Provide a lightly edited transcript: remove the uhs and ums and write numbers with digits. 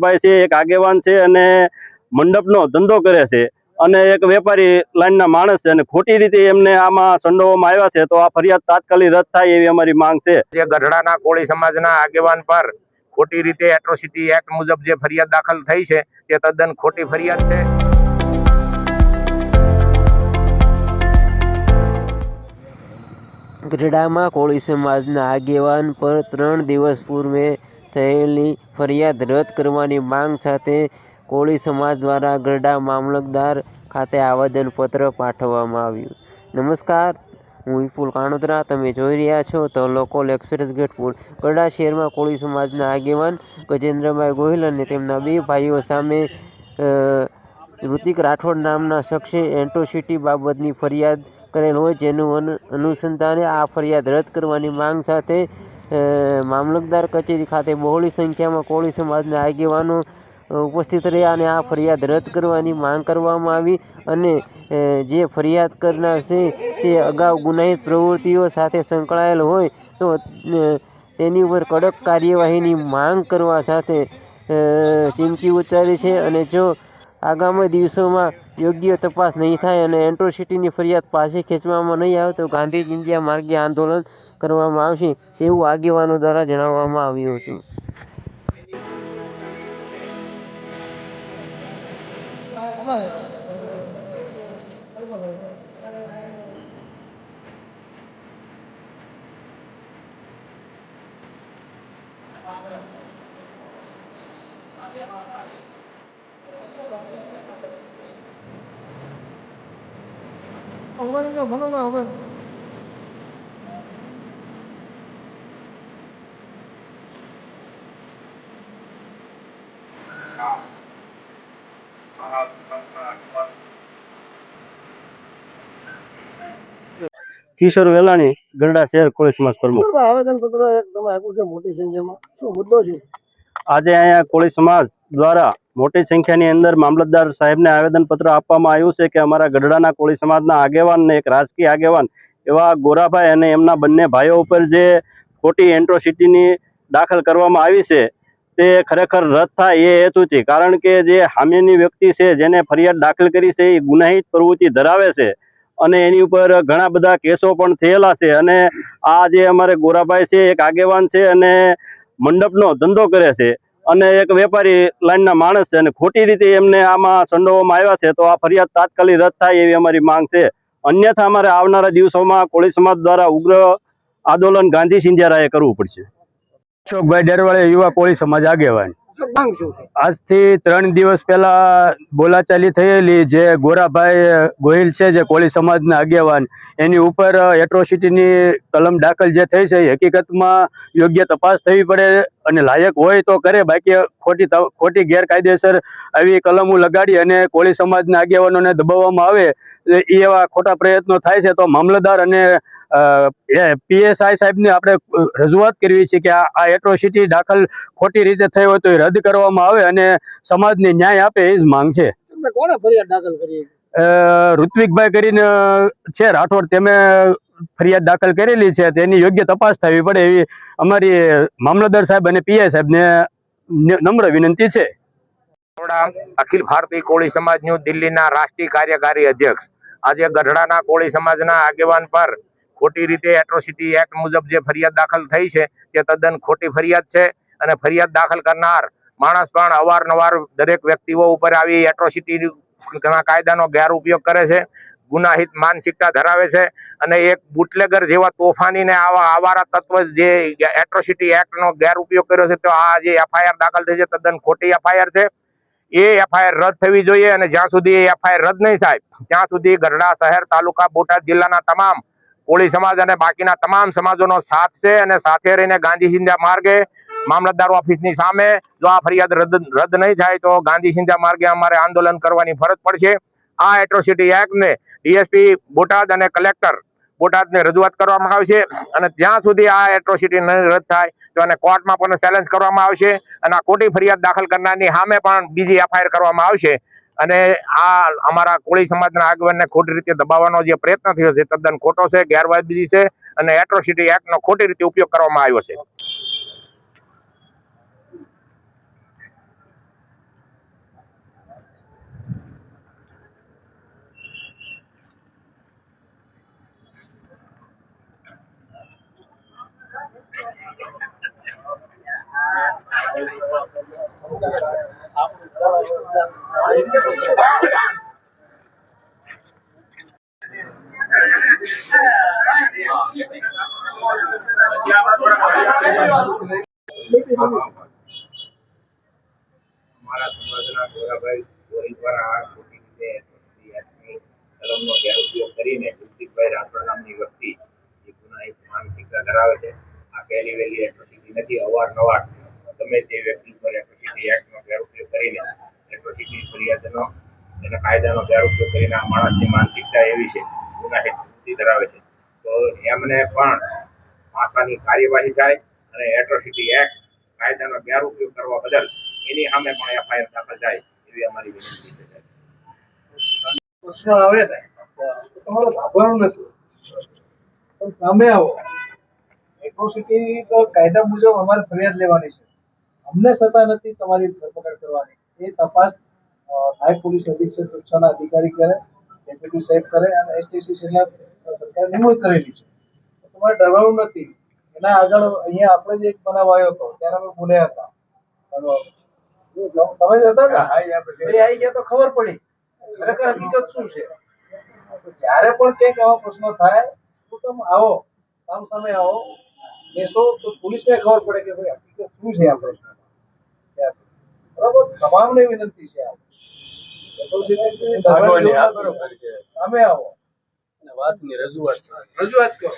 ભાઈ છે એક આગેવાન છે અને મંડપનો ધંધો કરે છે અને એક વેપારી લાઈનના માણસ છે અને ખોટી રીતે એમને આમાં સંડોવવામાં આવ્યા છે, તો આ ફરિયાદ તાત્કાલિક રદ થાય એવી અમારી માંગ છે। જે ગઢડાના કોળી સમાજના આગેવાન પર ખોટી રીતે એટ્રોસિટી એક્ટ મુજબ જે ફરિયાદ દાખલ થઈ છે તે તદ્દન ખોટી ફરિયાદ છે। ગઢડામાં કોળી સમાજના આગેવાન પર 3 દિવસ પૂર્વે થયેલી ફરિયાદ રદ કરવાની માંગ સાથે કોળી સમાજ દ્વારા ગઢડા મામલતદાર ખાતે આવેદનપત્ર પાઠવવામાં આવ્યું। નમસ્કાર, હું વિપુલ કાણોદરા, તમે જોઈ રહ્યા છો તો લોકલ એક્સપ્રેસ ગઢપુર। ગઢડા શહેરમાં કોળી સમાજના આગેવાન ગજેન્દ્રભાઈ ગોહિલ અને તેમના 2 ભાઈઓ સામે ઋતિક રાઠોડ નામના શખ્સે એટ્રોસિટી બાબતની ફરિયાદ કરેલ હોય, જેનું અનુસંધાને આ ફરિયાદ રદ કરવાની માંગ સાથે મામલતદાર કચેરી ખાતે બહોળી સંખ્યામાં કોળી સમાજના આગેવાનો ઉપસ્થિત રહ્યા અને આ ફરિયાદ રદ કરવાની માંગ કરવામાં આવી અને જે ફરિયાદ કરનાર છે તે અગાઉ ગુનાહિત પ્રવૃત્તિઓ સાથે સંકળાયેલ હોય તો તેની ઉપર કડક કાર્યવાહીની માંગ કરવા સાથે ચીમકી ઉચ્ચારી છે અને જો આગામી દિવસોમાં યોગ્ય તપાસ નહીં થાય અને એટ્રોસિટીની ફરિયાદ પાછી ખેંચવામાં નહીં આવે તો ગાંધી ચિંધ્યા માર્ગે આંદોલન કરવામાં આવશે તેવું આગેવાનો દ્વારા જણાવવામાં આવ્યું હતું। કિશોર વેલાણી, ગઢડા શહેર કોળી સમાજ પ્રમુખ। આવેદનપત્ર તમે આપ્યું છે મોટી સંખ્યામાં, શું મુદ્દો છે? આજે અહીંયા કોળી સમાજ દ્વારા મોટી સંખ્યાની અંદર મામલતદાર સાહેબને આવેદનપત્ર આપવામાં આવ્યું છે કે અમારા ગઢડાના કોળી સમાજના આગેવાન ને એક રાજકીય આગેવાન એવા ગોરાભાઈ અને એમના બંને ભાઈઓ ઉપર જે ખોટી એટ્રોસિટીની દાખલ કરવામાં આવી છે તે ખરેખર રદ થાય એ હેતુથી, કારણ કે જે સામેની વ્યક્તિ છે જેને ફરિયાદ દાખલ કરી છે એ ગુનાહિત પ્રવૃત્તિ ધરાવે છે અને એની ઉપર ઘણા બધા કેસો પણ થયેલા છે અને આ જે અમારે ગોરાભાઈ છે એક આગેવાન છે અને મંડપનો ધંધો કરે છે અને એક વેપારી લાઈનના માણસ છે અને ખોટી રીતે એમને આમાં સંડોવવામાં આવ્યા છે, તો આ ફરિયાદ તાત્કાલિક રદ થાય એવી અમારી માંગ છે। અન્યથા અમારે આવનારા દિવસોમાં કોળી સમાજ દ્વારા ઉગ્ર આંદોલન ગાંધી ચિંધ્યા કરવું પડશે। અશોકભાઈ ડેરવાળે, યુવા કોળી સમાજ આગેવાન। આજથી 3 દિવસ પહેલા બોલાચાલી થયેલી જે ગોરાભાઈ ગોહિલ છે જે કોળી સમાજના આગેવાન, એની ઉપર એટ્રોસિટીની કલમ દાખલ જે થઈ છે હકીકતમાં યોગ્ય તપાસ થવી પડે અને લાયક હોય તો કરે, બાકી ખોટી ગેરકાયદેસર આવી કલમો લગાડી અને કોળી સમાજના આગેવાનોને દબાવવામાં આવે એવા ખોટા પ્રયત્નો થાય છે તો મામલતદાર અને PSI સાહેબને આપણે રજૂઆત કરવી છે કે આ એટ્રોસિટી દાખલ ખોટી રીતે થઈ હોય તો એ રદ કરવામાં આવે અને સમાજને ન્યાય આપે એ જ માંગ છે। કોણે ફરિયાદ દાખલ કરી? ઋત્વિકભાઈ કરીને છે રાઠોડ, તેમે ફરિયાદ દાખલ કરેલી છે, તેની યોગ્ય તપાસ થવી પડે એવી અમારી મામલતદાર સાહેબ અને PSI સાહેબને નમ્ર વિનંતી છે। અખિલ ભારતીય કોળી સમાજ ન્યૂ દિલ્હીના રાષ્ટ્રીય કાર્યકારી અધ્યક્ષ આજે ગઢડાના કોળી સમાજના આગેવાન પર ખોટી રીતે એટ્રોસિટી એક્ટ મુજબ જે ફરિયાદ દાખલ થઈ છે તે તદ્દન ખોટી ફરિયાદ છે અને ફરિયાદ દાખલ કરનાર માણસ પણ અવારનવાર દરેક વ્યક્તિઓ ઉપર આવી એટ્રોસિટી કાયદાનો ગેરઉપયોગ કરે છે, ગુનાહિત માનસિકતા ધરાવે છે અને એક બુટલેગર જેવા તોફાનીને આવા આવારા તત્વ જે એટ્રોસિટી એક્ટનો ગેરઉપયોગ કર્યો છે, તો આ જે FIR દાખલ થઈ છે તદ્દન ખોટી FIR છે। એ FIR રદ થવી જોઈએ અને જ્યાં સુધી એ FIR રદ નહીં થાય ત્યાં સુધી ગઢડા શહેર, તાલુકા, બોટાદ જિલ્લાના તમામ કોળી સમાજ અને બાકીના તમામ સમાજોનો સાથ છે અને સાથે રહીને ગાંધી ચિંધ્યા માર્ગે મામલતદાર ઓફિસની સામે જો આ ફરિયાદ રદ નહીં થાય તો ગાંધી ચિંધ્યા માર્ગે અમારે આંદોલન કરવાની ફરજ પડશે। આ એટ્રોસિટી એક્ટને DSP બોટાદ અને કલેક્ટર બોટાદને રજૂઆત કરવામાં આવશે અને જ્યાં સુધી આ એટ્રોસિટી નહીં રદ થાય તો એને કોર્ટમાં પણ ચેલેન્જ કરવામાં આવશે અને આ ખોટી ફરિયાદ દાખલ કરનારની સામે પણ બીજી FIR કરવામાં આવશે। અને આ અમારા કોળી સમાજના આગેવાનને ખોટી રીતે દબાવવાનો જે પ્રયત્ન થયો છે તદ્દન ખોટો છે, ગેરવાજબી છે અને એટ્રોસિટી એક્ટનો ખોટી રીતે ઉપયોગ કરવામાં આવ્યો છે. અમારા સમાજના ગોરાભાઈ ગોહિલ દ્વારા આ ખોટી રીતે એટ્રોસિટી કલમનો ગેરઉપયોગ કરીને કુલદીપભાઈ રાઠોડ નામની વ્યક્તિ જે ગુનાહિત માનસિકતા ધરાવે છે. આ પહેલી વહેલી એટ્રોસિટી નથી. અવારનવાર ગમે તે વ્યક્તિ પર એટ્રોસિટી એક્ટનો ગેરઉપયોગ કરીને એટ્રોસિટી ફરિયાદનો એના કાયદાનો ગેરઉપયોગ કરીને આ માણસની માનસિકતા એવી છે, ગુનાહિત વૃત્તિ ધરાવે છે. તો એમને પણ પાસાની કાર્યવાહી થાય અને એટ્રોસિટી એક્ટ કાયદાનો ગેરઉપયોગ કરવા બદલ એની સામે પણ એફઆઈઆર દાખલ થાય એવી અમારી વિનંતી છે. પ્રશ્ન આવે ને તો તમારે ભાગવાનું નથી, પણ સામે આવો. એટ્રોસિટી તો કાયદા મુજબ અમારે ફરિયાદ લેવાની છે. અમને સત્તા નથી તમારી ધરપકડ કરવાની. એ તપાસ નાયબ પોલીસ અધિક્ષક કક્ષાના અધિકારી કરે, ડેપ્યુટી સાહેબ કરે અને એસટીસી જિલ્લા સરકારે નિમણૂક કરેલી છે. તમારે ડરવાનું નથી. એના આગળ અહીંયા આપણે જે એક બનાવ આવ્યો હતો ત્યારે અમે બોલ્યા હતા. તમે જ હતા ને? એ આવી ગયા તો ખબર પડી ખરેખર હકીકત શું છે. જ્યારે પણ કંઈક આવા પ્રશ્નો થાય તો તમે આવો, સામે આવો, બેસો તો પોલીસને ખબર પડે કે ભાઈ હકીકત શું છે આ પ્રશ્ન. બરાબર, તમામને વિનંતી છે. સામે આવો અને વાતની રજૂઆત કરો.